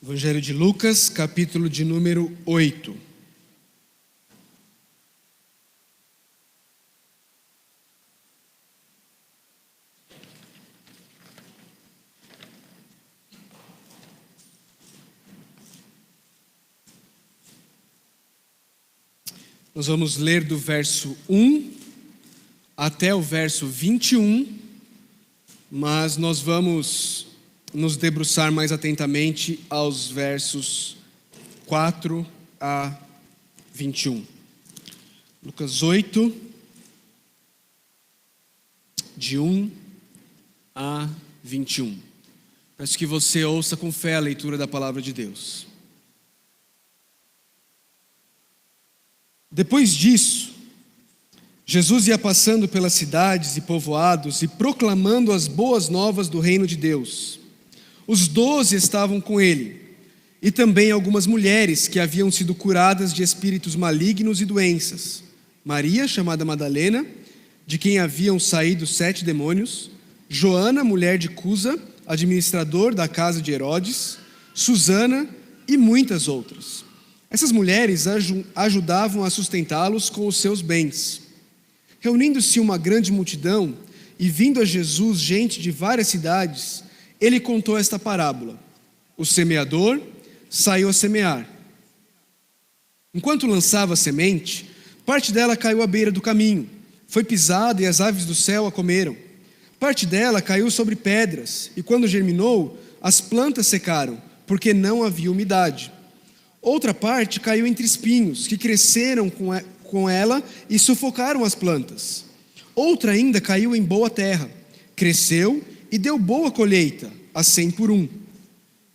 Evangelho de Lucas, capítulo de número 8. Nós vamos ler do verso 1 até o verso 21, mas nós vamos nos debruçar mais atentamente aos versos 4 a 21. Lucas 8, de 1 a 21. Peço que você ouça com fé a leitura da palavra de Deus. Depois disso, Jesus ia passando pelas cidades e povoados e proclamando as boas novas do reino de Deus. Os 12 estavam com ele, e também algumas mulheres que haviam sido curadas de espíritos malignos e doenças. Maria, chamada Madalena, de quem haviam saído 7 demônios, Joana, mulher de Cusa, administrador da casa de Herodes, Susana e muitas outras. Essas mulheres ajudavam a sustentá-los com os seus bens. Reunindo-se uma grande multidão e vindo a Jesus gente de várias cidades, ele contou esta parábola. O semeador saiu a semear. Enquanto lançava a semente, parte dela caiu à beira do caminho. Foi pisada e as aves do céu a comeram. Parte dela caiu sobre pedras, e quando germinou, as plantas secaram, porque não havia umidade. Outra parte caiu entre espinhos, que cresceram com ela e sufocaram as plantas. Outra ainda caiu em boa terra, cresceu e deu boa colheita, a 100 por 1.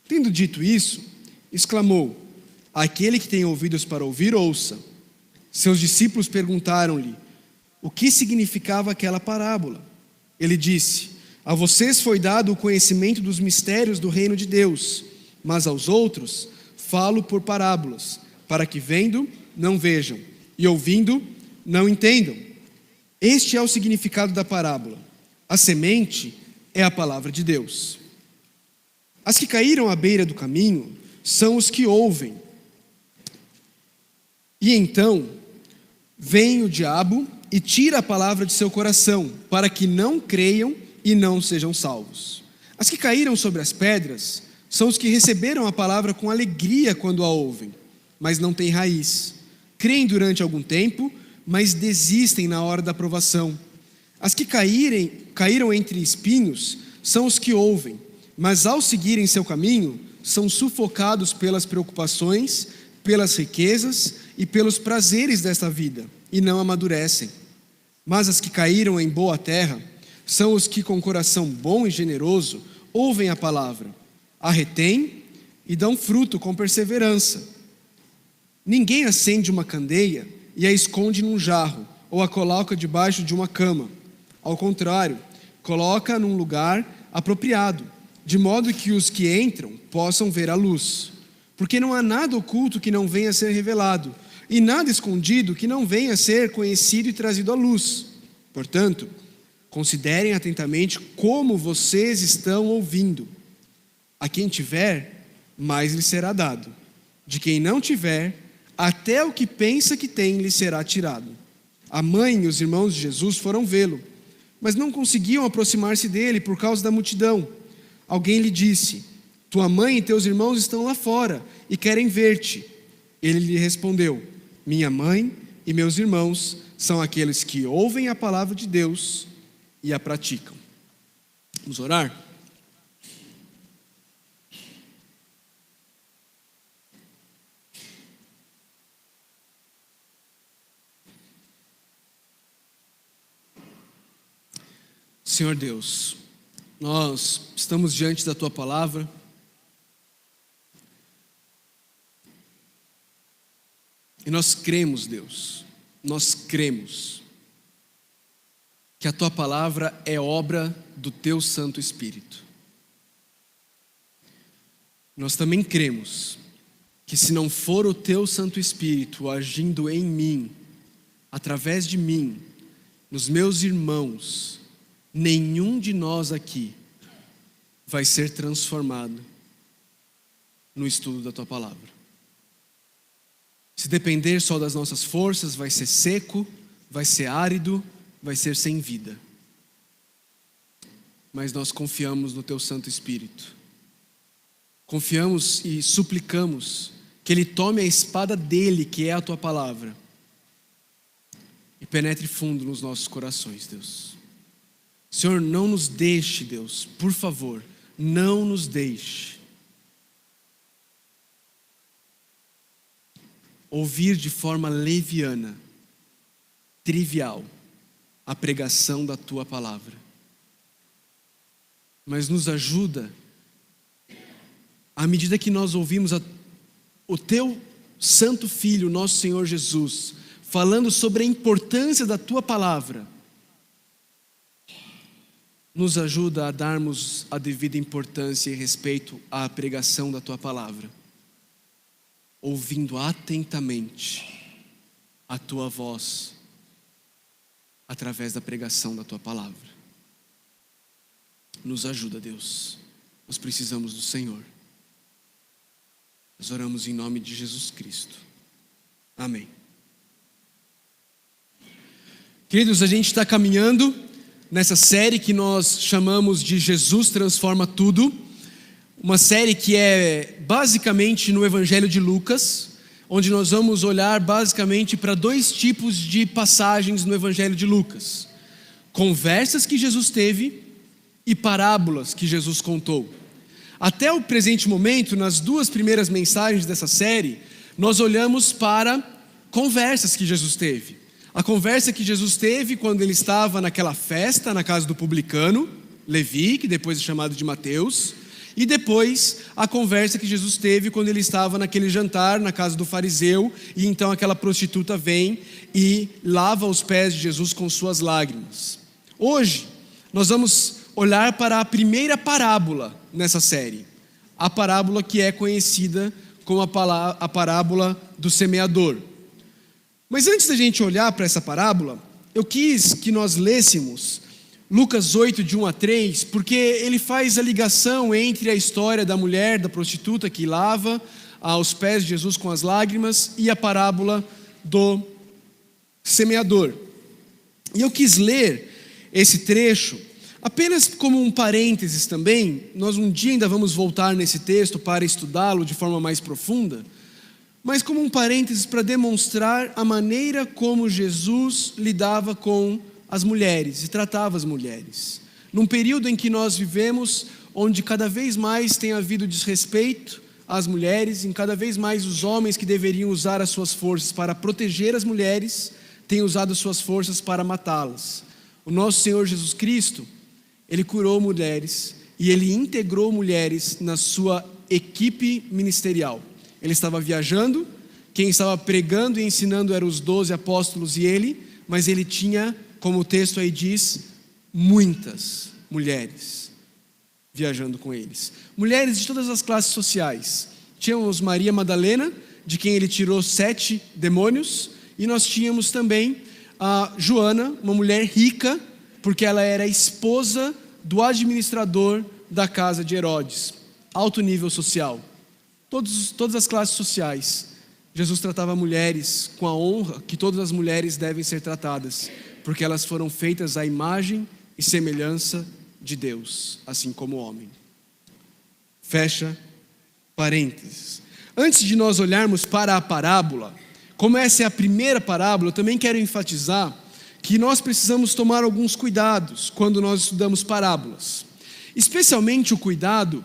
Tendo dito isso, exclamou: aquele que tem ouvidos para ouvir, ouça. Seus discípulos perguntaram-lhe o que significava aquela parábola. Ele disse: a vocês foi dado o conhecimento dos mistérios do reino de Deus, mas aos outros falo por parábolas, para que vendo, não vejam, e ouvindo, não entendam. Este é o significado da parábola. A semente é a palavra de Deus. As que caíram à beira do caminho são os que ouvem. E então vem o diabo e tira a palavra de seu coração, para que não creiam e não sejam salvos. As que caíram sobre as pedras são os que receberam a palavra com alegria quando a ouvem, mas não têm raiz. Creem durante algum tempo, mas desistem na hora da provação. As que caíram entre espinhos são os que ouvem, mas ao seguirem seu caminho, são sufocados pelas preocupações, pelas riquezas e pelos prazeres desta vida, e não amadurecem. Mas as que caíram em boa terra são os que com coração bom e generoso ouvem a palavra, a retêm e dão fruto com perseverança. Ninguém acende uma candeia e a esconde num jarro, ou a coloca debaixo de uma cama. Ao contrário, coloca num lugar apropriado, de modo que os que entram possam ver a luz. Porque não há nada oculto que não venha a ser revelado, e nada escondido que não venha a ser conhecido e trazido à luz. Portanto, considerem atentamente como vocês estão ouvindo. A quem tiver, mais lhe será dado. De quem não tiver, até o que pensa que tem lhe será tirado. A mãe e os irmãos de Jesus foram vê-lo, mas não conseguiam aproximar-se dele por causa da multidão. Alguém lhe disse: tua mãe e teus irmãos estão lá fora e querem ver-te. Ele lhe respondeu: minha mãe e meus irmãos são aqueles que ouvem a palavra de Deus e a praticam. Vamos orar? Senhor Deus, nós estamos diante da Tua palavra e nós cremos, Deus, nós cremos que a Tua palavra é obra do Teu Santo Espírito. Nós também cremos que se não for o Teu Santo Espírito agindo em mim, através de mim, nos meus irmãos, nenhum de nós aqui vai ser transformado. no estudo da tua palavra. Se depender só das nossas forças, vai ser seco, vai ser árido, vai ser sem vida. Mas nós confiamos no teu Santo Espírito. Confiamos e suplicamos que Ele tome a espada dele, que é a tua palavra, e penetre fundo nos nossos corações, Deus. Senhor, não nos deixe, Deus, por favor, não nos deixe ouvir de forma leviana, trivial, a pregação da tua palavra. Mas nos ajuda, à medida que nós ouvimos o teu Santo Filho, nosso Senhor Jesus, falando sobre a importância da tua palavra, nos ajuda a darmos a devida importância e respeito à pregação da tua palavra, ouvindo atentamente a tua voz através da pregação da tua palavra. Nos ajuda, Deus. Nós precisamos do Senhor. Nós oramos em nome de Jesus Cristo. Amém. Queridos, a gente está caminhando nessa série que nós chamamos de Jesus Transforma Tudo. Uma série que é basicamente no Evangelho de Lucas, onde nós vamos olhar basicamente para 2 tipos de passagens no Evangelho de Lucas: conversas que Jesus teve e parábolas que Jesus contou. Até o presente momento, nas 2 primeiras mensagens dessa série, nós olhamos para conversas que Jesus teve. A conversa que Jesus teve quando ele estava naquela festa na casa do publicano, Levi, que depois é chamado de Mateus, e depois a conversa que Jesus teve quando ele estava naquele jantar na casa do fariseu, e então aquela prostituta vem e lava os pés de Jesus com suas lágrimas. Hoje, nós vamos olhar para a primeira parábola nessa série, a parábola que é conhecida como a parábola do semeador. Mas antes da gente olhar para essa parábola, eu quis que nós lêssemos Lucas 8, de 1 a 3, porque ele faz a ligação entre a história da mulher, da prostituta que lava aos pés de Jesus com as lágrimas, e a parábola do semeador. E eu quis ler esse trecho apenas como um parênteses também. Nós um dia ainda vamos voltar nesse texto para estudá-lo de forma mais profunda, mas como um parênteses para demonstrar a maneira como Jesus lidava com as mulheres e tratava as mulheres. Num período em que nós vivemos, onde cada vez mais tem havido desrespeito às mulheres, em cada vez mais os homens que deveriam usar as suas forças para proteger as mulheres, têm usado as suas forças para matá-las. O nosso Senhor Jesus Cristo, Ele curou mulheres e Ele integrou mulheres na sua equipe ministerial. Ele estava viajando, quem estava pregando e ensinando eram os 12 apóstolos e ele, mas ele tinha, como o texto aí diz, muitas mulheres viajando com eles. Mulheres de todas as classes sociais. Tínhamos Maria Madalena, de quem ele tirou 7 demônios, e nós tínhamos também a Joana, uma mulher rica, porque ela era esposa do administrador da casa de Herodes. Alto nível social. Todas as classes sociais. Jesus tratava mulheres com a honra que todas as mulheres devem ser tratadas, porque elas foram feitas à imagem e semelhança de Deus, assim como o homem. Fecha parênteses. Antes de nós olharmos para a parábola, como essa é a primeira parábola, eu também quero enfatizar que nós precisamos tomar alguns cuidados quando nós estudamos parábolas. Especialmente o cuidado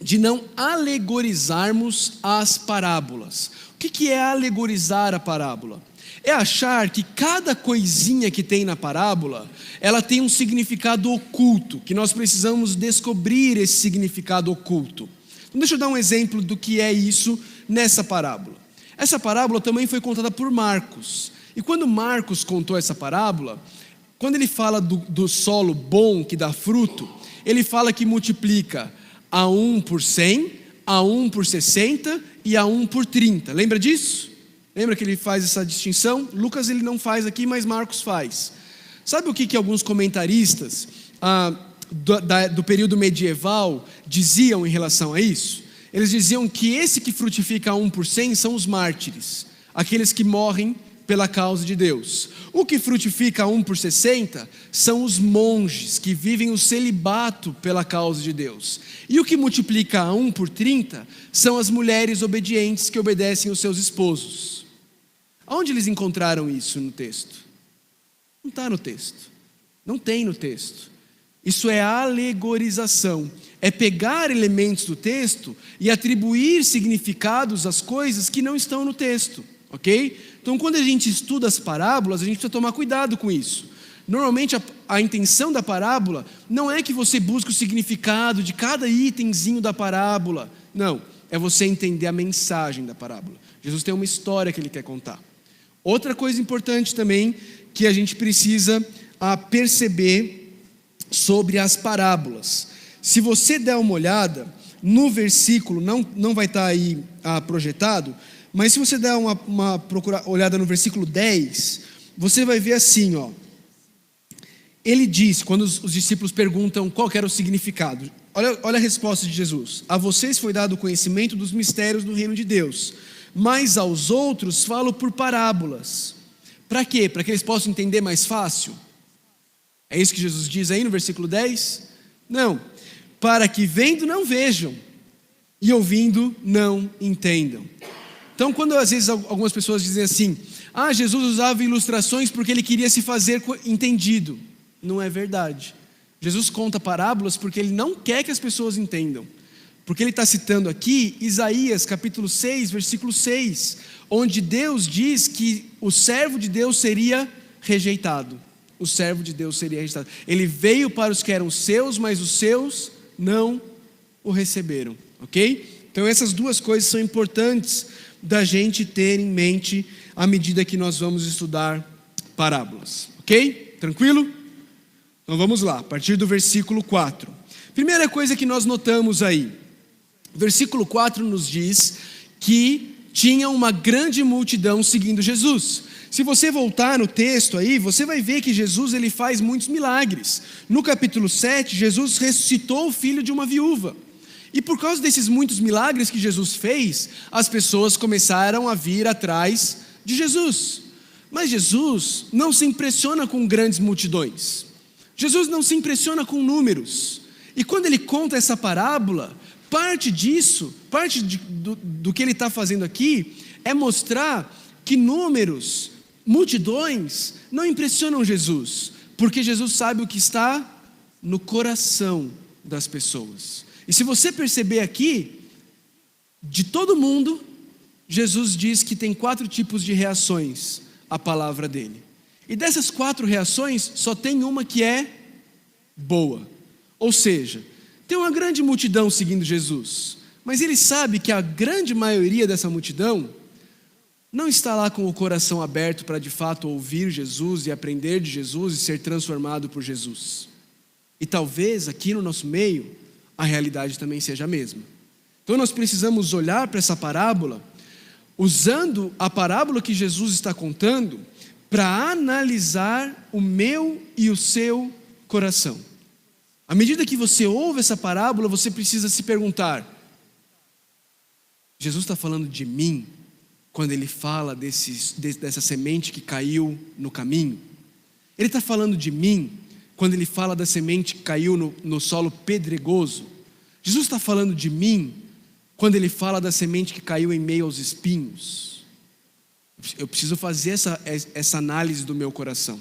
de não alegorizarmos as parábolas. O que é alegorizar a parábola? É achar que cada coisinha que tem na parábola, ela tem um significado oculto, que nós precisamos descobrir esse significado oculto. Então deixa eu dar um exemplo do que é isso nessa parábola. Essa parábola também foi contada por Marcos. E quando Marcos contou essa parábola, quando ele fala do solo bom que dá fruto, ele fala que multiplica a 1 por 100, a 1 por 60 e a 1 por 30. Lembra disso? Lembra que ele faz essa distinção? Lucas ele não faz aqui, mas Marcos faz. Sabe o que alguns comentaristas do período medieval diziam em relação a isso? eles diziam que esse que frutifica a 1 por 100 são os mártires, aqueles que morrem pela causa de Deus. O que frutifica a 1 por 60 são os monges que vivem o celibato pela causa de Deus. E o que multiplica a 1 por 30 são as mulheres obedientes que obedecem aos seus esposos. Aonde eles encontraram isso no texto? Não está no texto. Não tem no texto. Isso é alegorização. É pegar elementos do texto e atribuir significados às coisas que não estão no texto. Ok? Então, quando a gente estuda as parábolas, a gente precisa tomar cuidado com isso. Normalmente, a intenção da parábola não é que você busque o significado de cada itemzinho da parábola. Não, é você entender a mensagem da parábola. Jesus tem uma história que ele quer contar. Outra coisa importante também que a gente precisa perceber sobre as parábolas. Se você der uma olhada no versículo, não vai estar aí projetado, mas se você der uma olhada no versículo 10, você vai ver assim, ó. Ele diz, quando os discípulos perguntam qual que era o significado, olha a resposta de Jesus: a vocês foi dado o conhecimento dos mistérios do reino de Deus, mas aos outros falo por parábolas. Para quê? Para que eles possam entender mais fácil? É isso que Jesus diz aí no versículo 10? Não, para que vendo não vejam, e ouvindo não entendam. Então, quando às vezes algumas pessoas dizem assim: Jesus usava ilustrações porque ele queria se fazer entendido. Não é verdade. Jesus conta parábolas porque ele não quer que as pessoas entendam. Porque ele está citando aqui Isaías capítulo 6, versículo 6, onde Deus diz que o servo de Deus seria rejeitado. O servo de Deus seria rejeitado. Ele veio para os que eram seus, mas os seus não o receberam. Ok? Então essas duas coisas são importantes da gente ter em mente à medida que nós vamos estudar parábolas. Ok? Tranquilo? Então vamos lá, a partir do versículo 4. Primeira coisa que nós notamos aí, o versículo 4 nos diz que tinha uma grande multidão seguindo Jesus. Se você voltar no texto aí, você vai ver que Jesus ele faz muitos milagres. No capítulo 7, Jesus ressuscitou o filho de uma viúva. E por causa desses muitos milagres que Jesus fez, as pessoas começaram a vir atrás de Jesus. Mas Jesus não se impressiona com grandes multidões. Jesus não se impressiona com números. E quando ele conta essa parábola, parte disso, do que ele está fazendo aqui, é mostrar que números, multidões, não impressionam Jesus, porque Jesus sabe o que está no coração das pessoas. E se você perceber aqui, de todo mundo, Jesus diz que tem 4 tipos de reações à palavra dele. E dessas 4 reações, só tem uma que é boa. Ou seja, tem uma grande multidão seguindo Jesus, mas ele sabe que a grande maioria dessa multidão não está lá com o coração aberto para de fato ouvir Jesus e aprender de Jesus e ser transformado por Jesus. E talvez aqui no nosso meio, a realidade também seja a mesma. Então nós precisamos olhar para essa parábola, usando a parábola que Jesus está contando, para analisar o meu e o seu coração. À medida que você ouve essa parábola, você precisa se perguntar: Jesus está falando de mim quando ele fala dessa semente que caiu no caminho? Ele está falando de mim quando ele fala da semente que caiu no solo pedregoso? Jesus está falando de mim quando ele fala da semente que caiu em meio aos espinhos? Eu preciso fazer essa análise do meu coração.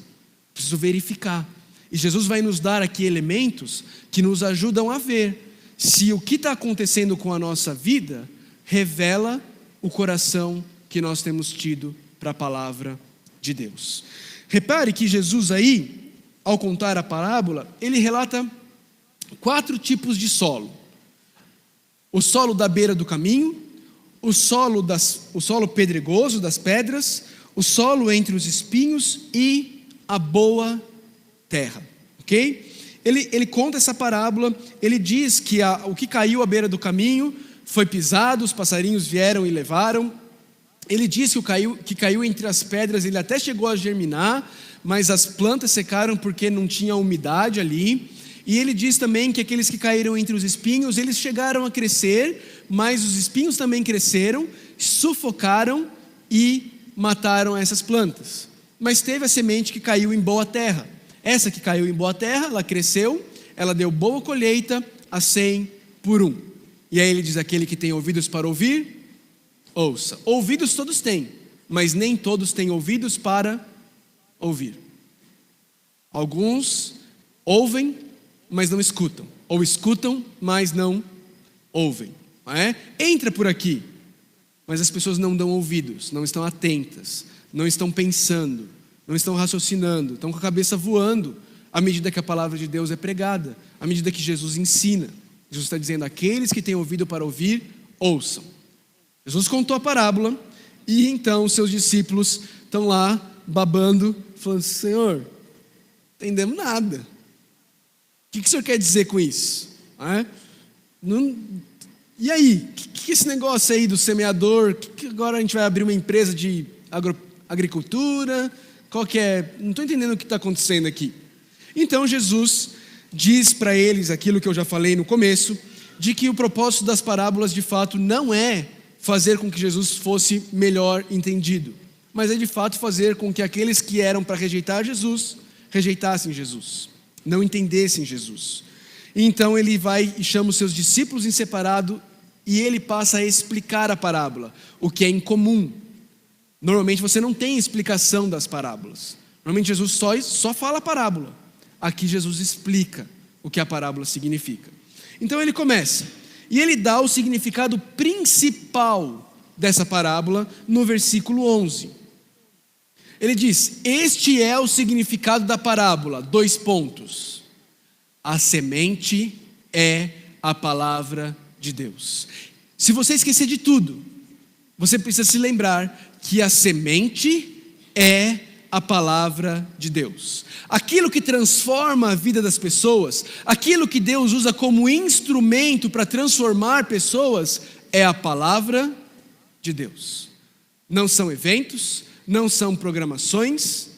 Preciso verificar. E Jesus vai nos dar aqui elementos que nos ajudam a ver se o que está acontecendo com a nossa vida revela o coração que nós temos tido para a palavra de Deus. Repare que Jesus aí, ao contar a parábola, ele relata 4 tipos de solo: o solo da beira do caminho, o solo pedregoso das pedras, o solo entre os espinhos e a boa terra. Ok? Ele conta essa parábola, ele diz que o que caiu à beira do caminho foi pisado, os passarinhos vieram e levaram. Ele diz que o que caiu entre as pedras, ele até chegou a germinar, mas as plantas secaram porque não tinha umidade ali. E ele diz também que aqueles que caíram entre os espinhos, eles chegaram a crescer, mas os espinhos também cresceram, sufocaram e mataram essas plantas. Mas teve a semente que caiu em boa terra. Essa que caiu em boa terra, ela cresceu, ela deu boa colheita a 100 por 1. E aí ele diz: aquele que tem ouvidos para ouvir, ouça. Ouvidos todos têm, mas nem todos têm ouvidos para ouvir. Alguns ouvem, mas não escutam. Ou escutam, mas não ouvem. Não é? Entra por aqui, mas as pessoas não dão ouvidos, não estão atentas, não estão pensando, não estão raciocinando, estão com a cabeça voando à medida que a palavra de Deus é pregada, à medida que Jesus ensina. Jesus está dizendo: aqueles que têm ouvido para ouvir, ouçam. Jesus contou a parábola e então seus discípulos estão lá babando, falando: Senhor, não entendemos nada. O que o Senhor quer dizer com isso? E aí? O que esse negócio aí do semeador? Que agora a gente vai abrir uma empresa de agricultura? Qual que é? Não estou entendendo o que está acontecendo aqui. Então Jesus diz para eles aquilo que eu já falei no começo, de que o propósito das parábolas de fato não é fazer com que Jesus fosse melhor entendido, mas é de fato fazer com que aqueles que eram para rejeitar Jesus, rejeitassem Jesus, não entendessem Jesus. Então ele vai e chama os seus discípulos em separado e ele passa a explicar a parábola, o que é incomum. Normalmente você não tem explicação das parábolas. Normalmente Jesus só fala a parábola. Aqui Jesus explica o que a parábola significa. Então ele começa, e ele dá o significado principal dessa parábola no versículo 11. Ele diz: este é o significado da parábola, : a semente é a palavra de Deus. Se você esquecer de tudo, você precisa se lembrar que a semente é a palavra de Deus. Aquilo que transforma a vida das pessoas, aquilo que Deus usa como instrumento para transformar pessoas, é a palavra de Deus. Não são eventos, não são programações,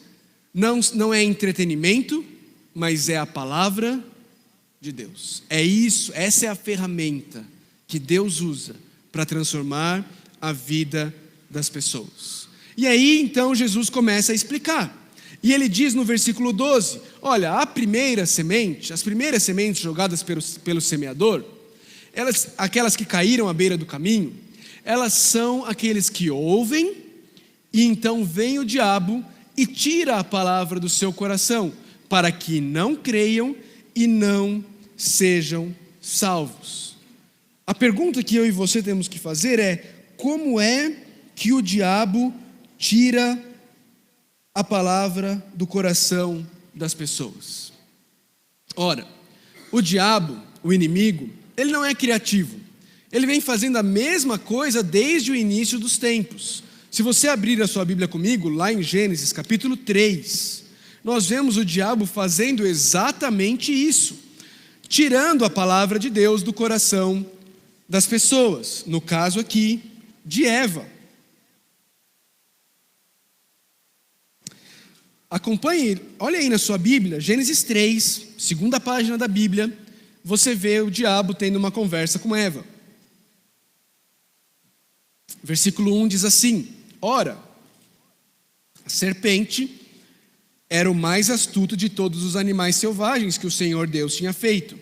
não é entretenimento, mas é a palavra de Deus. É isso, essa é a ferramenta que Deus usa para transformar a vida das pessoas. E aí então Jesus começa a explicar. E ele diz no versículo 12: olha, as primeiras sementes jogadas pelo semeador, aquelas que caíram à beira do caminho, elas são aqueles que ouvem, e então vem o diabo e tira a palavra do seu coração, para que não creiam e não sejam salvos. A pergunta que eu e você temos que fazer é: como é que o diabo tira a palavra do coração das pessoas? Ora, o diabo, o inimigo, ele não é criativo. Ele vem fazendo a mesma coisa desde o início dos tempos. Se você abrir a sua Bíblia comigo, lá em Gênesis capítulo 3, nós vemos o diabo fazendo exatamente isso, tirando a palavra de Deus do coração das pessoas, no caso aqui, de Eva. Acompanhe, olha aí na sua Bíblia, Gênesis 3, segunda página da Bíblia, você vê o diabo tendo uma conversa com Eva. Versículo 1 diz assim: ora, a serpente era o mais astuto de todos os animais selvagens que o Senhor Deus tinha feito.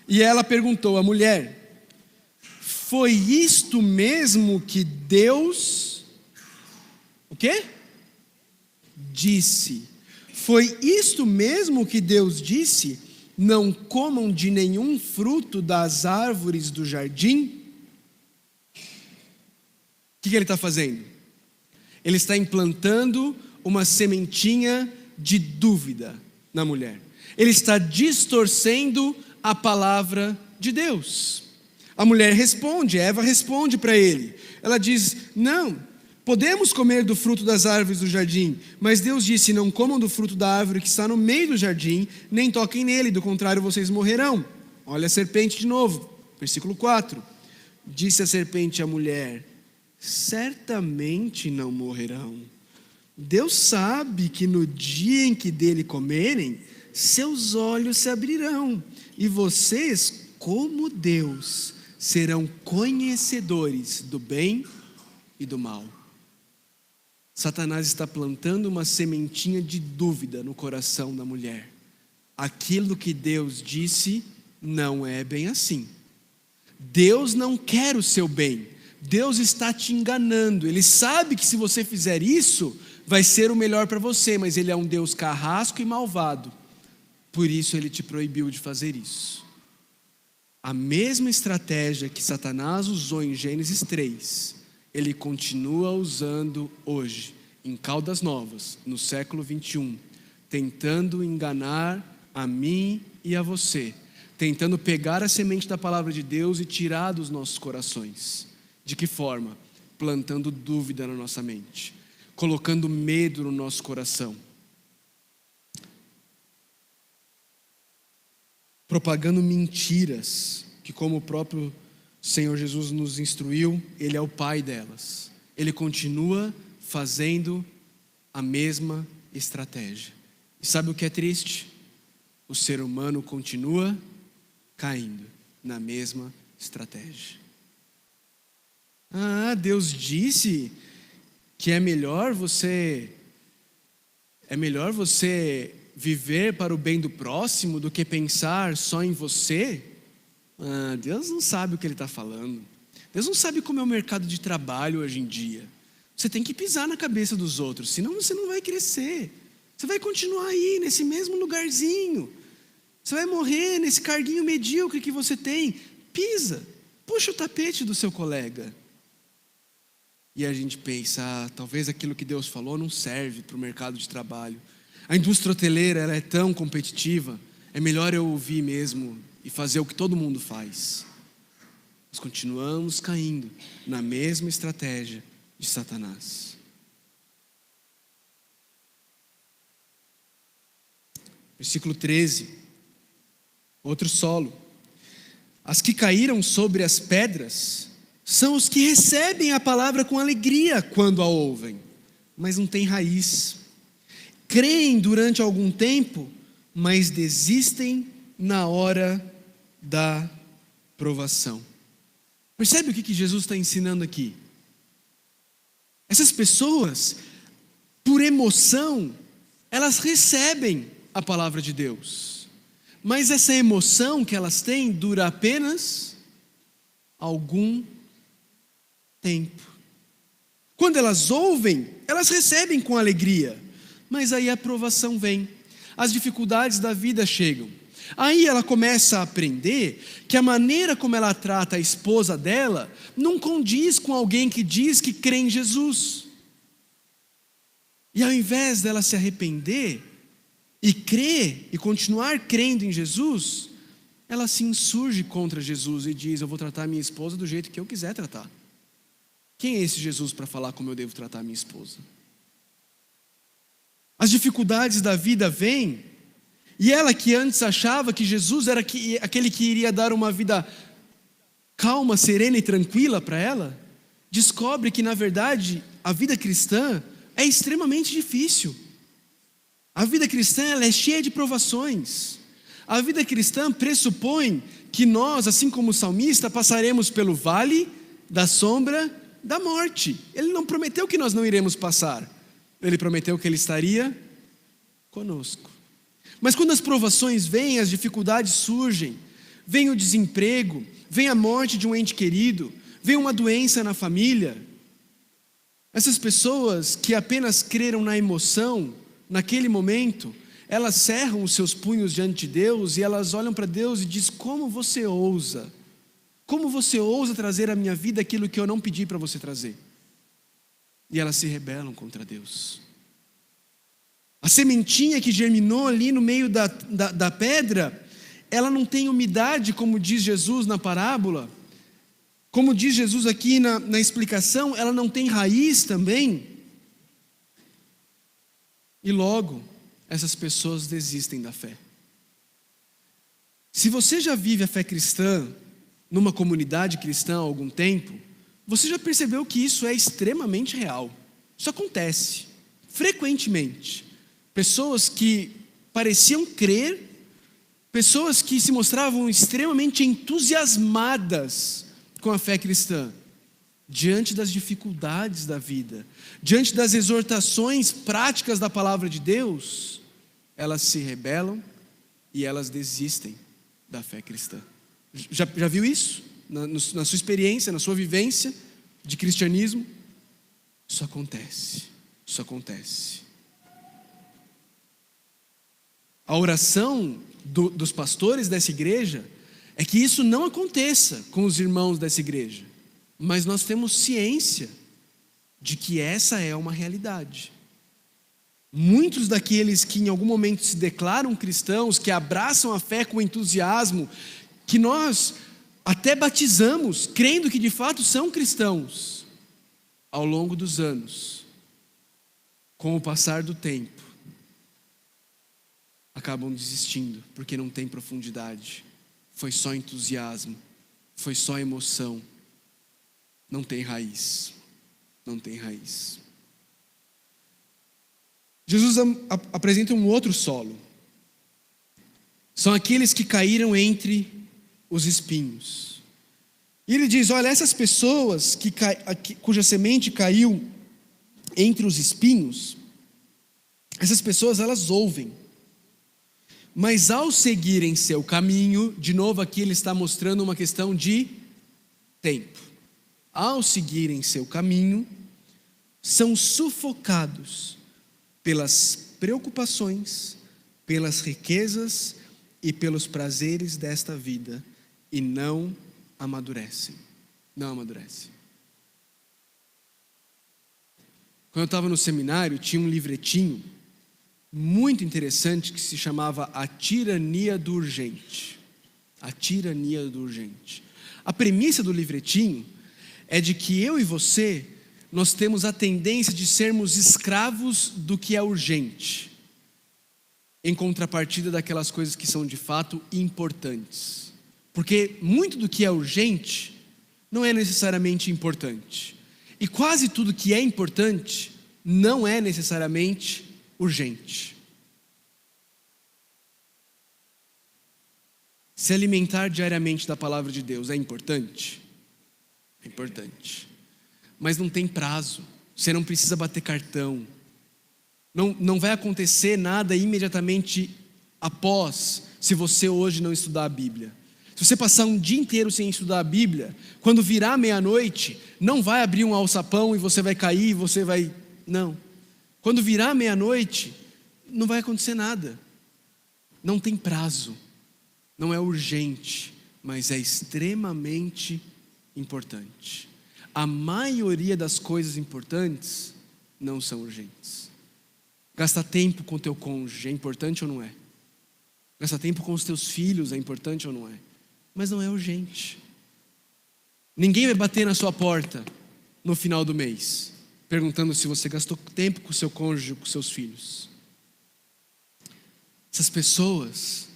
E ela perguntou à mulher: foi isto mesmo que Deus... O quê? Disse. Foi isto mesmo que Deus disse: não comam de nenhum fruto das árvores do jardim? O que ele está fazendo? Ele está implantando uma sementinha de dúvida na mulher. Ele está distorcendo a palavra de Deus. A mulher responde, Eva responde para ele. Ela diz: não, podemos comer do fruto das árvores do jardim, mas Deus disse: não comam do fruto da árvore que está no meio do jardim, nem toquem nele, do contrário vocês morrerão. Olha a serpente de novo, versículo 4. Disse a serpente à mulher: certamente não morrerão. Deus sabe que no dia em que dele comerem, seus olhos se abrirão, e vocês, como Deus, serão conhecedores do bem e do mal. Satanás está plantando uma sementinha de dúvida no coração da mulher. Aquilo que Deus disse não é bem assim. Deus não quer o seu bem. Deus está te enganando. Ele sabe que se você fizer isso, vai ser o melhor para você, mas Ele é um Deus carrasco e malvado. Por isso Ele te proibiu de fazer isso. A mesma estratégia que Satanás usou em Gênesis 3, Ele continua usando hoje, em Caldas Novas, no século 21, tentando enganar a mim e a você, tentando pegar a semente da palavra de Deus e tirar dos nossos corações. De que forma? Plantando dúvida na nossa mente, colocando medo no nosso coração, propagando mentiras, que como o próprio Senhor Jesus nos instruiu, Ele é o pai delas. Ele continua fazendo a mesma estratégia. E sabe o que é triste? O ser humano continua caindo na mesma estratégia. Deus disse que é melhor você viver para o bem do próximo do que pensar só em você. Deus não sabe o que Ele está falando. Deus não sabe como é o mercado de trabalho hoje em dia. Você tem que pisar na cabeça dos outros, senão você não vai crescer. Você vai continuar aí nesse mesmo lugarzinho. Você vai morrer nesse carguinho medíocre que você tem. Pisa, puxa o tapete do seu colega. E a gente pensa, talvez aquilo que Deus falou não serve para o mercado de trabalho. A indústria hoteleira, ela é tão competitiva, é melhor eu ouvir mesmo e fazer o que todo mundo faz. Nós continuamos caindo na mesma estratégia de Satanás. Versículo 13, outro solo. As que caíram sobre as pedras são os que recebem a palavra com alegria quando a ouvem, mas não tem raiz. Creem durante algum tempo, mas desistem na hora da provação. Percebe o que Jesus está ensinando aqui? Essas pessoas, por emoção, elas recebem a palavra de Deus, mas essa emoção que elas têm dura apenas algum tempo. Quando elas ouvem, elas recebem com alegria, mas aí a provação vem, as dificuldades da vida chegam. Aí ela começa a aprender que a maneira como ela trata a esposa dela não condiz com alguém que diz que crê em Jesus. E ao invés dela se arrepender e crer e continuar crendo em Jesus, ela se insurge contra Jesus e diz: eu vou tratar minha esposa do jeito que eu quiser tratar. Quem é esse Jesus para falar como eu devo tratar minha esposa? As dificuldades da vida vêm, e ela que antes achava que Jesus era aquele que iria dar uma vida calma, serena e tranquila para ela, descobre que na verdade a vida cristã é extremamente difícil. A vida cristã, ela é cheia de provações. A vida cristã pressupõe que nós, assim como o salmista, passaremos pelo vale da sombra da morte. Ele não prometeu que nós não iremos passar. Ele prometeu que Ele estaria conosco. Mas quando as provações vêm, as dificuldades surgem, vem o desemprego, vem a morte de um ente querido, vem uma doença na família, essas pessoas que apenas creram na emoção, naquele momento, elas cerram os seus punhos diante de Deus e elas olham para Deus e dizem: como você ousa? Como você ousa trazer à minha vida aquilo que eu não pedi para você trazer? E elas se rebelam contra Deus. A sementinha que germinou ali no meio da pedra, ela não tem umidade, como diz Jesus na parábola, como diz Jesus aqui na explicação, ela não tem raiz também. E logo, essas pessoas desistem da fé. Se você já vive a fé cristã numa comunidade cristã há algum tempo, você já percebeu que isso é extremamente real. Isso acontece frequentemente. Pessoas que pareciam crer, pessoas que se mostravam extremamente entusiasmadas com a fé cristã, diante das dificuldades da vida, diante das exortações práticas da palavra de Deus, elas se rebelam e elas desistem da fé cristã. Já viu isso? Na sua experiência, na sua vivência de cristianismo? Isso acontece. A oração dos pastores dessa igreja é que isso não aconteça com os irmãos dessa igreja. Mas nós temos ciência de que essa é uma realidade. Muitos daqueles que em algum momento se declaram cristãos, que abraçam a fé com entusiasmo, que nós até batizamos, crendo que de fato são cristãos, ao longo dos anos, com o passar do tempo, acabam desistindo, porque não tem profundidade. Foi só entusiasmo, foi só emoção. Não tem raiz. Jesus apresenta um outro solo. São aqueles que caíram entre os espinhos. E ele diz, olha, essas pessoas cuja semente caiu entre os espinhos, essas pessoas elas ouvem. Mas ao seguirem seu caminho, de novo aqui ele está mostrando uma questão de tempo. Ao seguirem seu caminho, são sufocados pelas preocupações, pelas riquezas e pelos prazeres desta vida e não amadurecem. Quando eu estava no seminário, tinha um livretinho muito interessante que se chamava A Tirania do Urgente. A Tirania do Urgente. A premissa do livretinho é de que eu e você, nós temos a tendência de sermos escravos do que é urgente, em contrapartida daquelas coisas que são de fato importantes. Porque muito do que é urgente não é necessariamente importante. E quase tudo que é importante não é necessariamente urgente. Se alimentar diariamente da palavra de Deus é importante? É importante. Mas não tem prazo. Você não precisa bater cartão. Não vai acontecer nada imediatamente após, se você hoje não estudar a Bíblia. Se você passar um dia inteiro sem estudar a Bíblia, quando virar meia-noite, não vai abrir um alçapão e você vai cair, não. Quando virar meia-noite, não vai acontecer nada. Não tem prazo. Não é urgente, mas é extremamente importante. A maioria das coisas importantes não são urgentes. Gastar tempo com o teu cônjuge é importante ou não é? Gastar tempo com os teus filhos é importante ou não é? Mas não é urgente. Ninguém vai bater na sua porta no final do mês, perguntando se você gastou tempo com o seu cônjuge, com os seus filhos. Essas pessoas,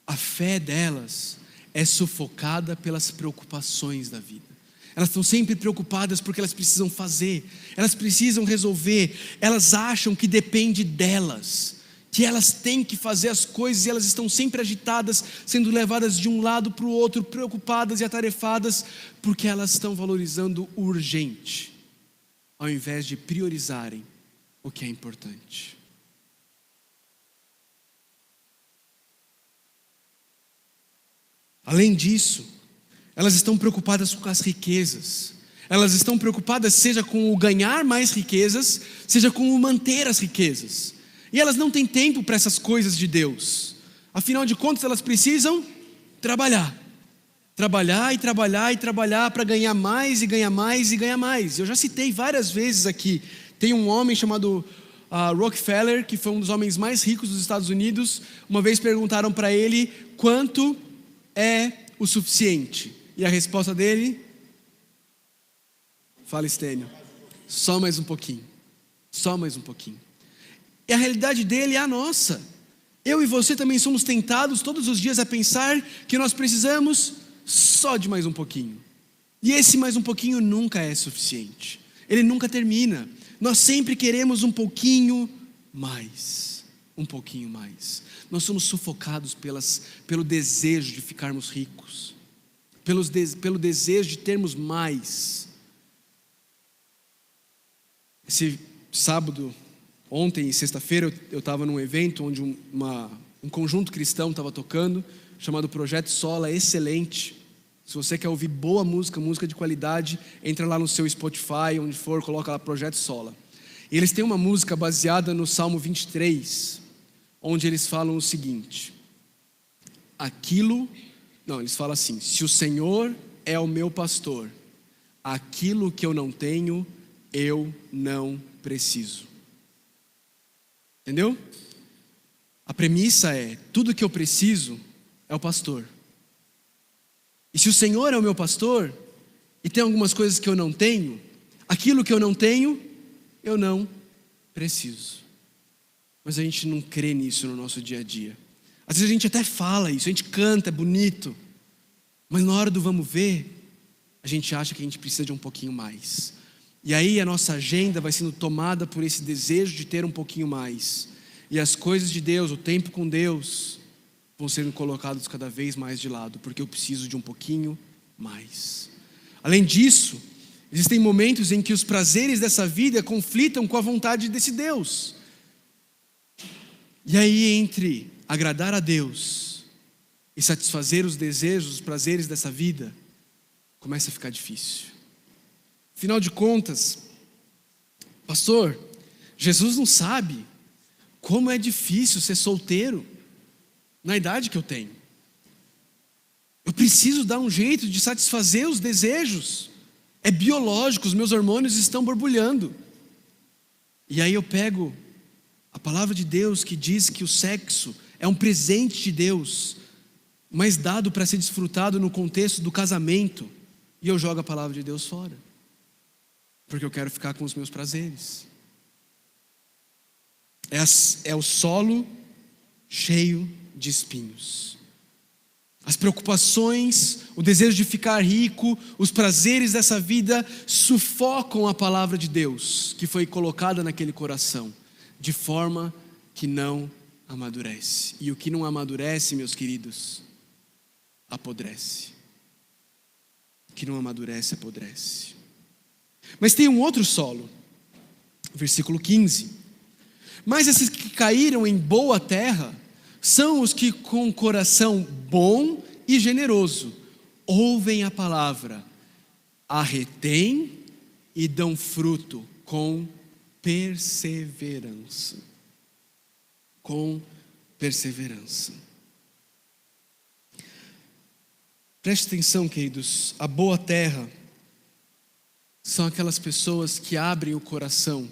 a fé delas é sufocada pelas preocupações da vida. Elas estão sempre preocupadas porque elas precisam fazer, elas precisam resolver, elas acham que depende delas, que elas têm que fazer as coisas e elas estão sempre agitadas, sendo levadas de um lado para o outro, preocupadas e atarefadas, porque elas estão valorizando o urgente, ao invés de priorizarem o que é importante. Além disso, elas estão preocupadas com as riquezas. Elas estão preocupadas seja com o ganhar mais riquezas, seja com o manter as riquezas. E elas não têm tempo para essas coisas de Deus. Afinal de contas, elas precisam trabalhar. Trabalhar e trabalhar e trabalhar para ganhar mais e ganhar mais e ganhar mais. Eu já citei várias vezes aqui. Tem um homem chamado Rockefeller, que foi um dos homens mais ricos dos Estados Unidos. Uma vez perguntaram para ele quanto é o suficiente. E a resposta dele? Fala, Estênio. Só mais um pouquinho. Só mais um pouquinho. E a realidade dele é a nossa. Eu e você também somos tentados todos os dias a pensar que nós precisamos só de mais um pouquinho. E esse mais um pouquinho nunca é suficiente. Ele nunca termina. Nós sempre queremos um pouquinho mais. um pouquinho mais. Nós somos sufocados pelo desejo de ficarmos ricos, pelo desejo de termos mais. Esse sábado, ontem e sexta-feira, eu estava num evento onde um conjunto cristão estava tocando, chamado Projeto Sola, excelente. Se você quer ouvir boa música, música de qualidade, entra lá no seu Spotify, onde for, coloca lá Projeto Sola. E eles têm uma música baseada no Salmo 23, onde eles falam o seguinte: eles falam assim: se o Senhor é o meu pastor, aquilo que eu não tenho, eu não preciso. Entendeu? A premissa é: tudo que eu preciso é o pastor. E se o Senhor é o meu pastor, e tem algumas coisas que eu não tenho, aquilo que eu não tenho, eu não preciso. Mas a gente não crê nisso no nosso dia a dia. Às vezes a gente até fala isso, a gente canta, é bonito, mas na hora do vamos ver, a gente acha que a gente precisa de um pouquinho mais. E aí a nossa agenda vai sendo tomada por esse desejo de ter um pouquinho mais. E as coisas de Deus, o tempo com Deus, vão sendo colocados cada vez mais de lado, porque eu preciso de um pouquinho mais. Além disso, existem momentos em que os prazeres dessa vida conflitam com a vontade desse Deus. E aí, entre agradar a Deus e satisfazer os desejos, os prazeres dessa vida, começa a ficar difícil. Afinal de contas, pastor, Jesus não sabe como é difícil ser solteiro na idade que eu tenho. Eu preciso dar um jeito de satisfazer os desejos. É biológico, os meus hormônios estão borbulhando. E aí eu pego a palavra de Deus que diz que o sexo é um presente de Deus, mas dado para ser desfrutado no contexto do casamento, e eu jogo a palavra de Deus fora, porque eu quero ficar com os meus prazeres. É o solo cheio de espinhos. As preocupações, o desejo de ficar rico, os prazeres dessa vida sufocam a palavra de Deus que foi colocada naquele coração, de forma que não amadurece. E o que não amadurece, meus queridos, apodrece. O que não amadurece, apodrece. Mas tem um outro solo, versículo 15. Mas esses que caíram em boa terra são os que com coração bom e generoso ouvem a palavra, a retêm e dão fruto com perseverança. Com perseverança. Preste atenção, queridos, a boa terra são aquelas pessoas que abrem o coração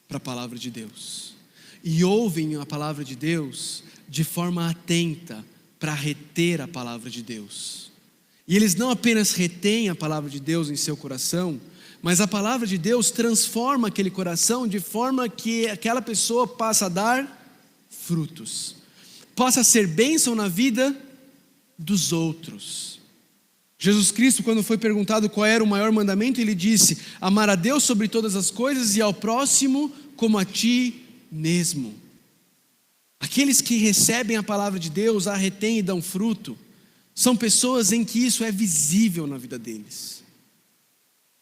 para a palavra de Deus e ouvem a palavra de Deus de forma atenta para reter a palavra de Deus. E eles não apenas retêm a palavra de Deus em seu coração, mas a palavra de Deus transforma aquele coração de forma que aquela pessoa passa a dar frutos, possa ser bênção na vida dos outros. Jesus Cristo, quando foi perguntado qual era o maior mandamento, ele disse: amar a Deus sobre todas as coisas e ao próximo como a ti mesmo. Aqueles que recebem a palavra de Deus, a retêm e dão fruto, são pessoas em que isso é visível na vida deles.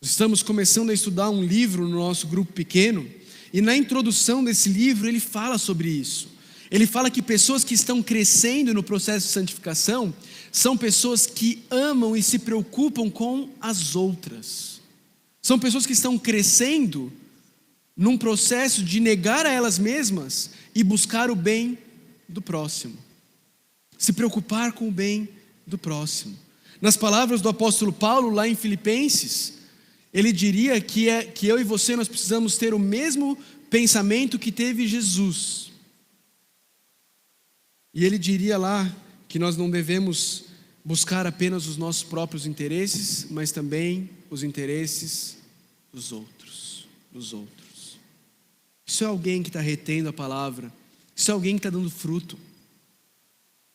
Estamos começando a estudar um livro no nosso grupo pequeno, e na introdução desse livro ele fala sobre isso. Ele fala que pessoas que estão crescendo no processo de santificação são pessoas que amam e se preocupam com as outras. São pessoas que estão crescendo num processo de negar a elas mesmas e buscar o bem do próximo. Se preocupar com o bem do próximo. Nas palavras do apóstolo Paulo, lá em Filipenses, ele diria que eu e você, nós precisamos ter o mesmo pensamento que teve Jesus. E ele diria lá que nós não devemos buscar apenas os nossos próprios interesses, mas também os interesses dos outros. Isso é alguém que está retendo a palavra. Isso é alguém que está dando fruto.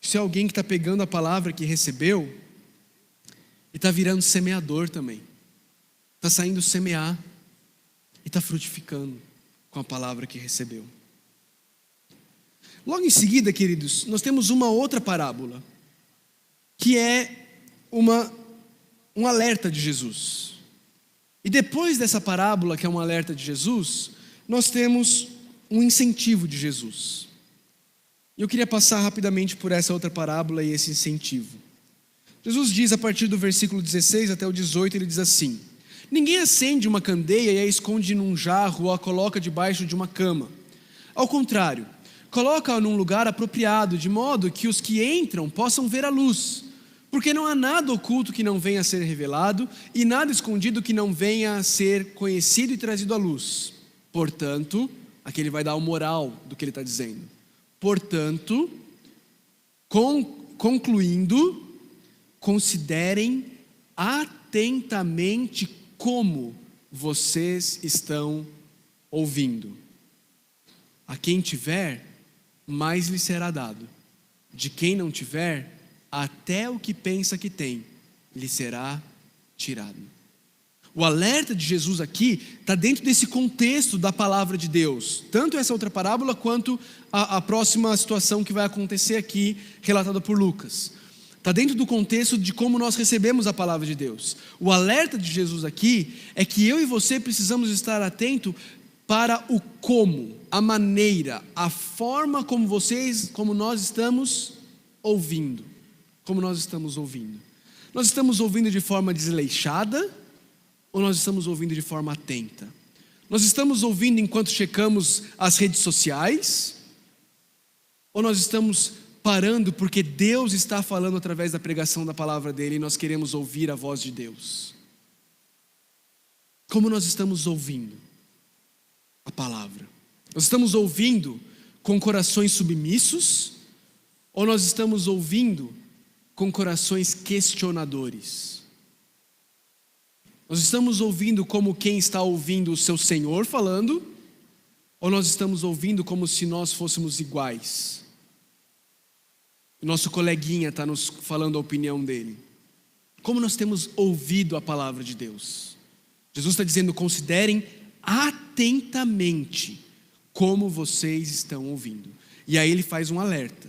Isso é alguém que está pegando a palavra que recebeu e está virando semeador também. Está saindo semear e está frutificando com a palavra que recebeu. Logo em seguida, queridos, nós temos uma outra parábola, que é um alerta de Jesus. E depois dessa parábola, que é um alerta de Jesus, nós temos um incentivo de Jesus. E eu queria passar rapidamente por essa outra parábola e esse incentivo. Jesus diz, a partir do versículo 16 até o 18, ele diz assim: ninguém acende uma candeia e a esconde num jarro ou a coloca debaixo de uma cama. Ao contrário, coloca-a num lugar apropriado, de modo que os que entram possam ver a luz. Porque não há nada oculto que não venha a ser revelado, e nada escondido que não venha a ser conhecido e trazido à luz. Portanto, aqui ele vai dar o moral do que ele está dizendo. Portanto, concluindo, considerem atentamente como vocês estão ouvindo. A quem tiver, mais lhe será dado. De quem não tiver, até o que pensa que tem, lhe será tirado. O alerta de Jesus aqui está dentro desse contexto da palavra de Deus. Tanto essa outra parábola, quanto a próxima situação que vai acontecer aqui, relatada por Lucas. Está dentro do contexto de como nós recebemos a palavra de Deus. O alerta de Jesus aqui é que eu e você precisamos estar atentos para o como, a maneira, a forma como nós estamos ouvindo. Como nós estamos ouvindo. Nós estamos ouvindo de forma desleixada ou nós estamos ouvindo de forma atenta? Nós estamos ouvindo enquanto checamos as redes sociais? Ou nós estamos parando porque Deus está falando através da pregação da palavra dele e nós queremos ouvir a voz de Deus? Como nós estamos ouvindo a palavra? Nós estamos ouvindo com corações submissos ou nós estamos ouvindo com corações questionadores? Nós estamos ouvindo como quem está ouvindo o seu Senhor falando, ou nós estamos ouvindo como se nós fôssemos iguais? O nosso coleguinha está nos falando a opinião dele. Como nós temos ouvido a palavra de Deus? Jesus está dizendo, considerem atentamente como vocês estão ouvindo. E aí ele faz um alerta.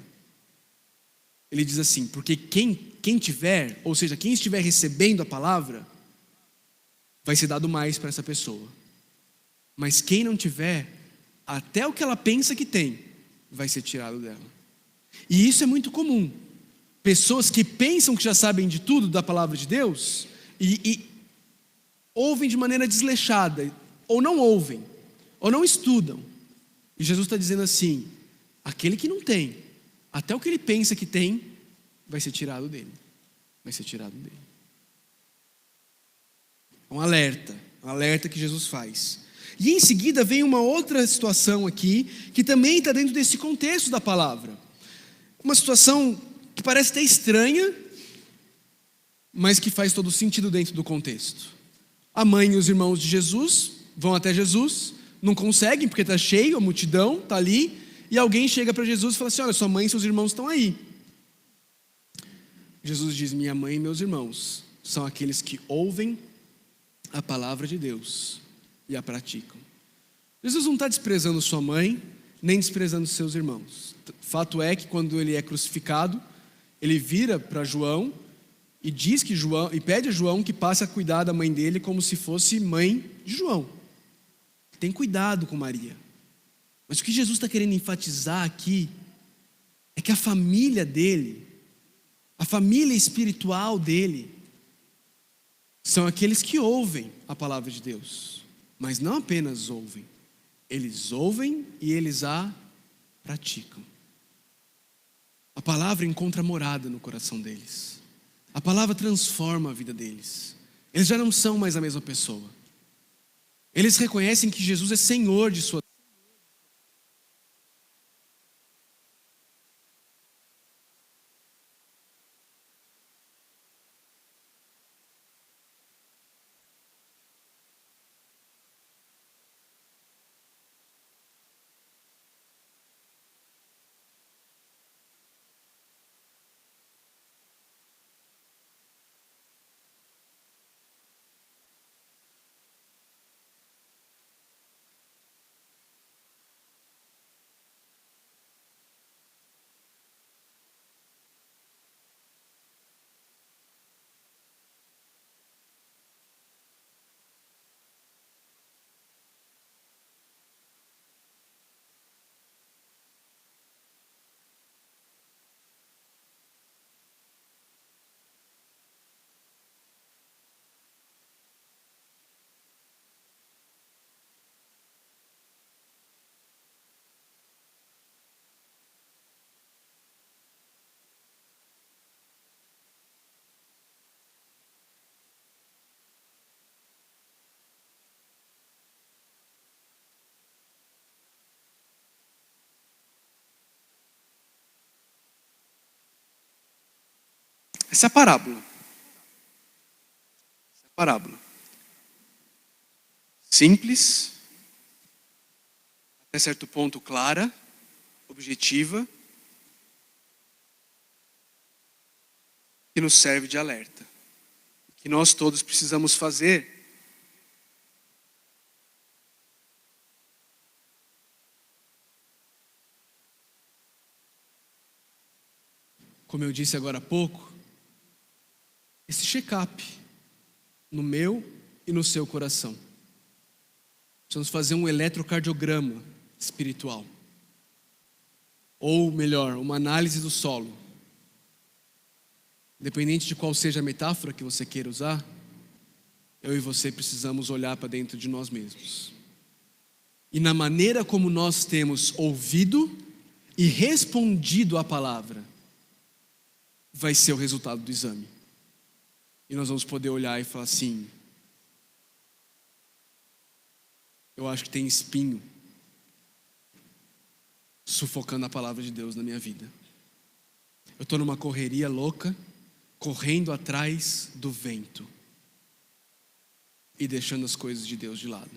Ele diz assim, porque quem tiver, ou seja, quem estiver recebendo a palavra, vai ser dado mais para essa pessoa. Mas quem não tiver, até o que ela pensa que tem, vai ser tirado dela. E isso é muito comum. Pessoas que pensam que já sabem de tudo da palavra de Deus e ouvem de maneira desleixada, ou não ouvem, ou não estudam. E Jesus está dizendo assim, aquele que não tem, até o que ele pensa que tem, vai ser tirado dele. Vai ser tirado dele. Um alerta que Jesus faz. E em seguida vem uma outra situação aqui, que também está dentro desse contexto da palavra. Uma situação que parece até estranha, mas que faz todo sentido dentro do contexto. A mãe e os irmãos de Jesus vão até Jesus, não conseguem porque está cheio, a multidão está ali, e alguém chega para Jesus e fala assim, olha, sua mãe e seus irmãos estão aí. Jesus diz, minha mãe e meus irmãos são aqueles que ouvem a palavra de Deus e a praticam. Jesus não está desprezando sua mãe, nem desprezando seus irmãos. Fato é que quando ele é crucificado, ele vira para João e diz que e pede a João que passe a cuidar da mãe dele como se fosse mãe de João. Tem cuidado com Maria. Mas o que Jesus está querendo enfatizar aqui é que a família dele, a família espiritual dele, são aqueles que ouvem a palavra de Deus, mas não apenas ouvem, eles ouvem e eles a praticam. A palavra encontra morada no coração deles, a palavra transforma a vida deles, eles já não são mais a mesma pessoa, eles reconhecem que Jesus é Senhor de sua Essa é a parábola. Parábola. Simples, até certo ponto clara, objetiva, que nos serve de alerta. Que nós todos precisamos fazer. Como eu disse agora há pouco, esse check-up no meu e no seu coração. Precisamos fazer um eletrocardiograma espiritual. Ou melhor, uma análise do solo. Independente de qual seja a metáfora que você queira usar, eu e você precisamos olhar para dentro de nós mesmos. E na maneira como nós temos ouvido e respondido à palavra, vai ser o resultado do exame. E nós vamos poder olhar e falar assim: eu acho que tem espinho sufocando a palavra de Deus na minha vida. Eu estou numa correria louca, correndo atrás do vento e deixando as coisas de Deus de lado.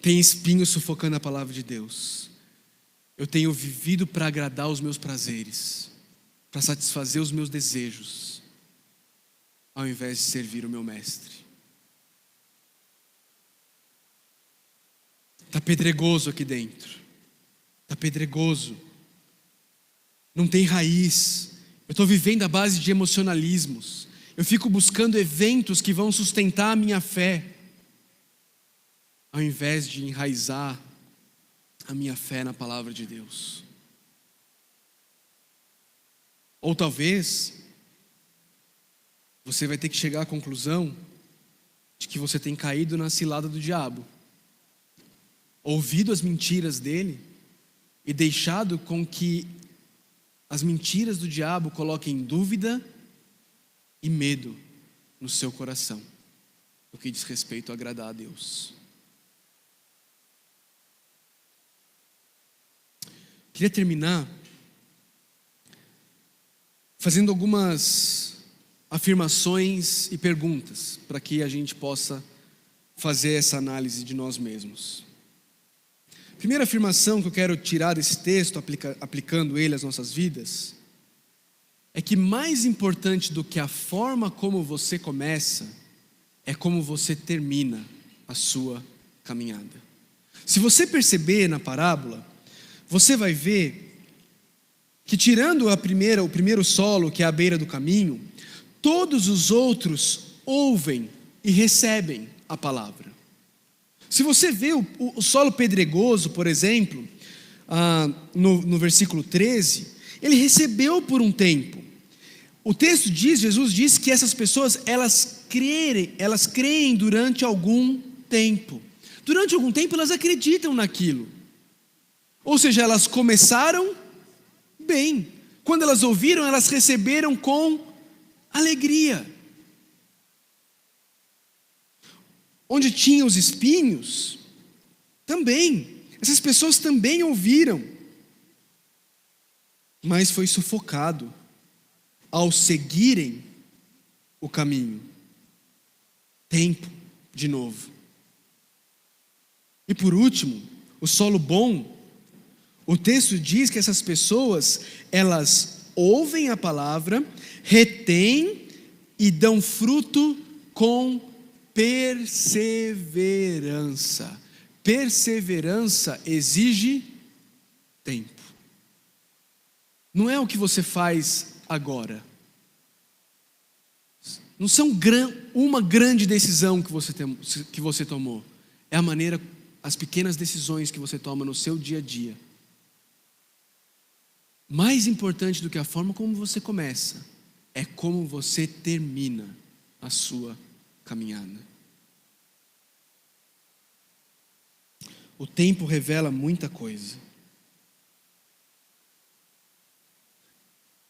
Tem espinho sufocando a palavra de Deus. Eu tenho vivido para agradar os meus prazeres, para satisfazer os meus desejos, ao invés de servir o meu mestre. Está pedregoso aqui dentro. Está pedregoso. Não tem raiz. Eu estou vivendo à base de emocionalismos. Eu fico buscando eventos que vão sustentar a minha fé, ao invés de enraizar a minha fé na palavra de Deus. Ou talvez você vai ter que chegar à conclusão de que você tem caído na cilada do diabo, ouvido as mentiras dele e deixado com que as mentiras do diabo coloquem dúvida e medo no seu coração, no que diz respeito a agradar a Deus. Queria terminar fazendo algumas afirmações e perguntas para que a gente possa fazer essa análise de nós mesmos. Primeira afirmação que eu quero tirar desse texto, aplicando ele às nossas vidas, é que mais importante do que a forma como você começa, é como você termina a sua caminhada. Se você perceber na parábola, você vai ver que, tirando o primeiro solo, que é a beira do caminho, todos os outros ouvem e recebem a palavra. Se você vê o solo pedregoso, por exemplo, no versículo 13, ele recebeu por um tempo. O texto diz, Jesus diz que essas pessoas, elas creem durante algum tempo. Durante algum tempo elas acreditam naquilo. Ou seja, elas começaram bem. Quando elas ouviram, elas receberam com alegria. Onde tinha os espinhos, também, essas pessoas também ouviram, mas foi sufocado ao seguirem o caminho. Tempo, de novo. E por último, o solo bom. O texto diz que essas pessoas, elas ouvem a palavra, retêm e dão fruto com perseverança. Perseverança exige tempo. Não é o que você faz agora. Não são uma grande decisão que você tomou. É a maneira, as pequenas decisões que você toma no seu dia a dia. Mais importante do que a forma como você começa, é como você termina a sua caminhada. O tempo revela muita coisa.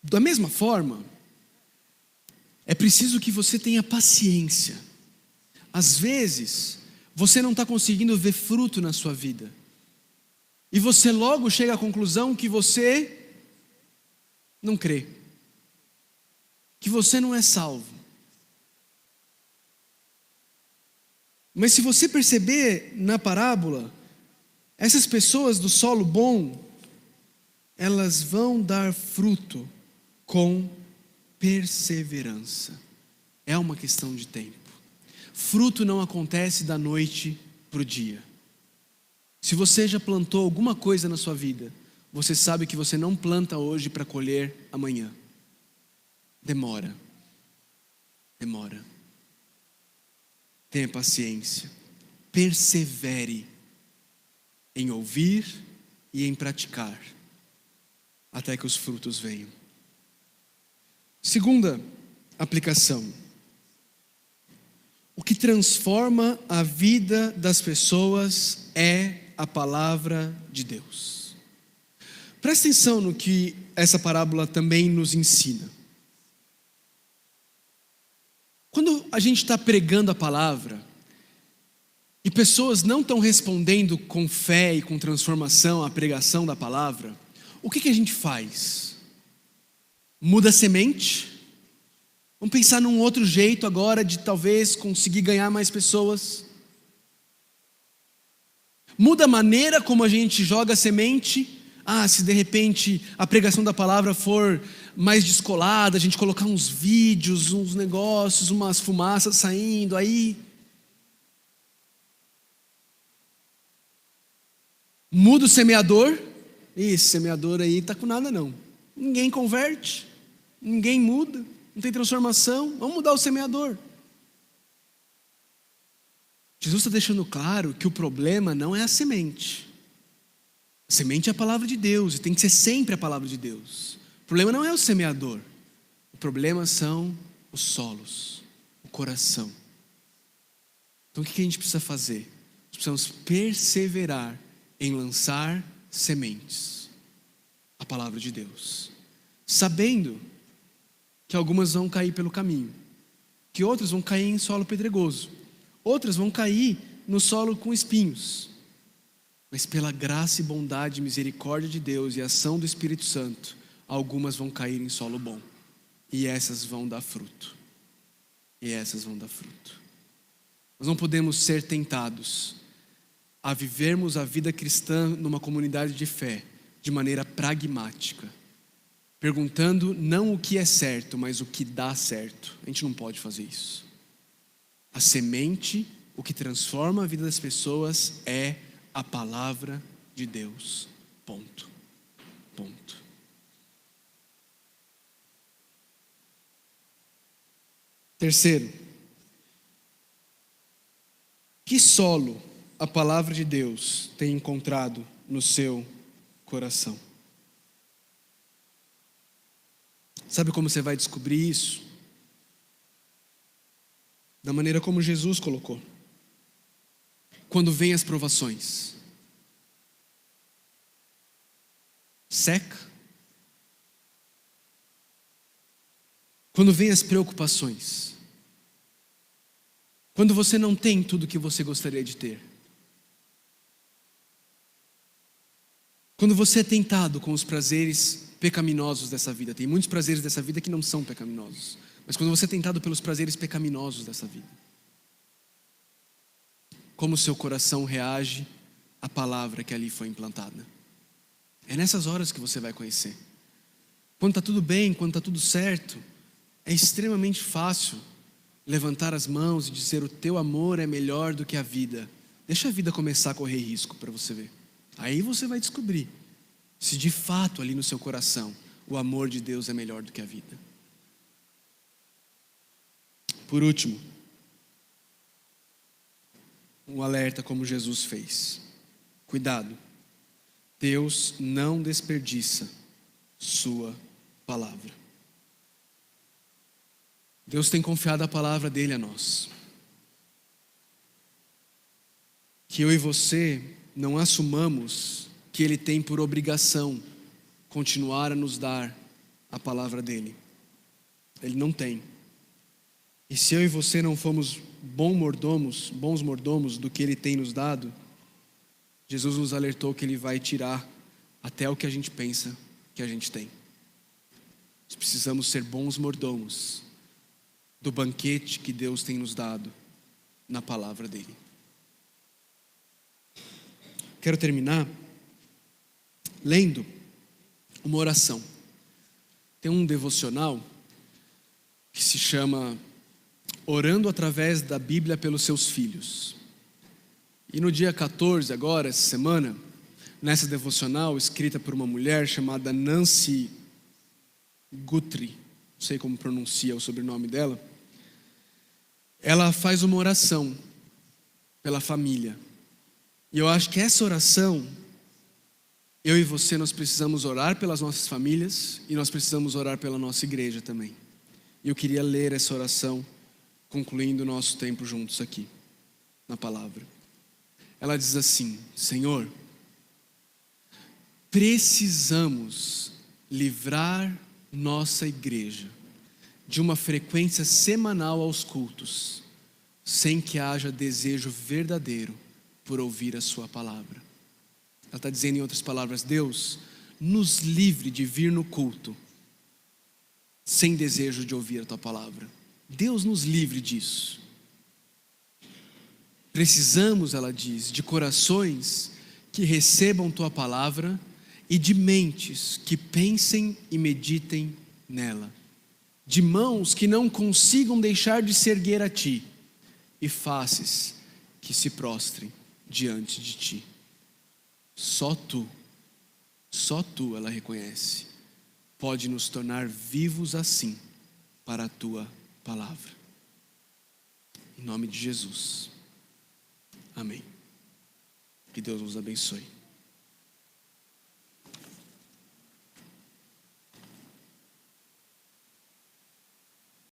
Da mesma forma, é preciso que você tenha paciência. Às vezes, você não está conseguindo ver fruto na sua vida. E você logo chega à conclusão que você não crê. que você não é salvo. Mas se você perceber na parábola, essas pessoas do solo bom, elas vão dar fruto com perseverança. É uma questão de tempo. Fruto não acontece da noite para o dia. Se você já plantou alguma coisa na sua vida, você sabe que você não planta hoje para colher amanhã. Demora. Tenha paciência. Persevere em ouvir e em praticar, até que os frutos venham. Segunda aplicação. O que transforma a vida das pessoas é a palavra de Deus. Presta atenção no que essa parábola também nos ensina. Quando a gente está pregando a palavra, e pessoas não estão respondendo com fé e com transformação à pregação da palavra, o que a gente faz? Muda a semente? Vamos pensar num outro jeito agora de talvez conseguir ganhar mais pessoas. Muda a maneira como a gente joga a semente. Se de repente a pregação da palavra for mais descolada, a gente colocar uns vídeos, uns negócios, umas fumaças saindo, aí muda o semeador. Esse semeador aí está com nada não. Ninguém converte, ninguém muda, não tem transformação. Vamos mudar o semeador. Jesus está deixando claro que o problema não é a semente. A semente é a palavra de Deus e tem que ser sempre a palavra de Deus. O problema não é o semeador. O problema são os solos, o coração. Então o que a gente precisa fazer? Nós precisamos perseverar em lançar sementes, a palavra de Deus, sabendo que algumas vão cair pelo caminho, que outras vão cair em solo pedregoso, outras vão cair no solo com espinhos, mas pela graça e bondade e misericórdia de Deus e ação do Espírito Santo, algumas vão cair em solo bom, e essas vão dar fruto, Nós não podemos ser tentados a vivermos a vida cristã numa comunidade de fé de maneira pragmática, perguntando não o que é certo, mas o que dá certo. A gente não pode fazer isso. A semente, o que transforma a vida das pessoas é a palavra de Deus. Ponto. Terceiro, que solo a palavra de Deus tem encontrado no seu coração? Sabe como você vai descobrir isso? Da maneira como Jesus colocou. Quando vem as provações, seca. Quando vem as preocupações, quando você não tem tudo o que você gostaria de ter, quando você é tentado com os prazeres pecaminosos dessa vida. Tem muitos prazeres dessa vida que não são pecaminosos, mas quando você é tentado pelos prazeres pecaminosos dessa vida, como o seu coração reage à palavra que ali foi implantada? É nessas horas que você vai conhecer. Quando está tudo bem, quando está tudo certo, é extremamente fácil levantar as mãos e dizer: o teu amor é melhor do que a vida. Deixa a vida começar a correr risco para você ver. Aí você vai descobrir se de fato ali no seu coração o amor de Deus é melhor do que a vida. Por último, um alerta como Jesus fez. Cuidado, Deus não desperdiça sua palavra. Deus tem confiado a palavra dele a nós. Que eu e você não assumamos que ele tem por obrigação continuar a nos dar a palavra dele. Ele não tem. E se eu e você não formos bons mordomos do que ele tem nos dado, Jesus nos alertou que ele vai tirar até o que a gente pensa que a gente tem. Nós precisamos ser bons mordomos do banquete que Deus tem nos dado na palavra dele. Quero terminar lendo uma oração. Tem um devocional que se chama Orando através da Bíblia pelos seus filhos. E no dia 14, agora, essa semana, nessa devocional, escrita por uma mulher chamada Nancy Guthrie, não sei como pronuncia o sobrenome dela, ela faz uma oração pela família. E eu acho que essa oração, eu e você, nós precisamos orar pelas nossas famílias e nós precisamos orar pela nossa igreja também. E eu queria ler essa oração, concluindo o nosso tempo juntos aqui, na palavra. Ela diz assim: Senhor, precisamos livrar nossa igreja de uma frequência semanal aos cultos, sem que haja desejo verdadeiro por ouvir a sua palavra. Ela está dizendo, em outras palavras, Deus, nos livre de vir no culto sem desejo de ouvir a tua palavra. Deus nos livre disso. Precisamos, ela diz, de corações que recebam tua palavra e de mentes que pensem e meditem nela, de mãos que não consigam deixar de se erguer a ti e faces que se prostrem diante de ti. Só tu, ela reconhece, pode nos tornar vivos assim para a tua palavra. Em nome de Jesus. Amém. Que Deus nos abençoe.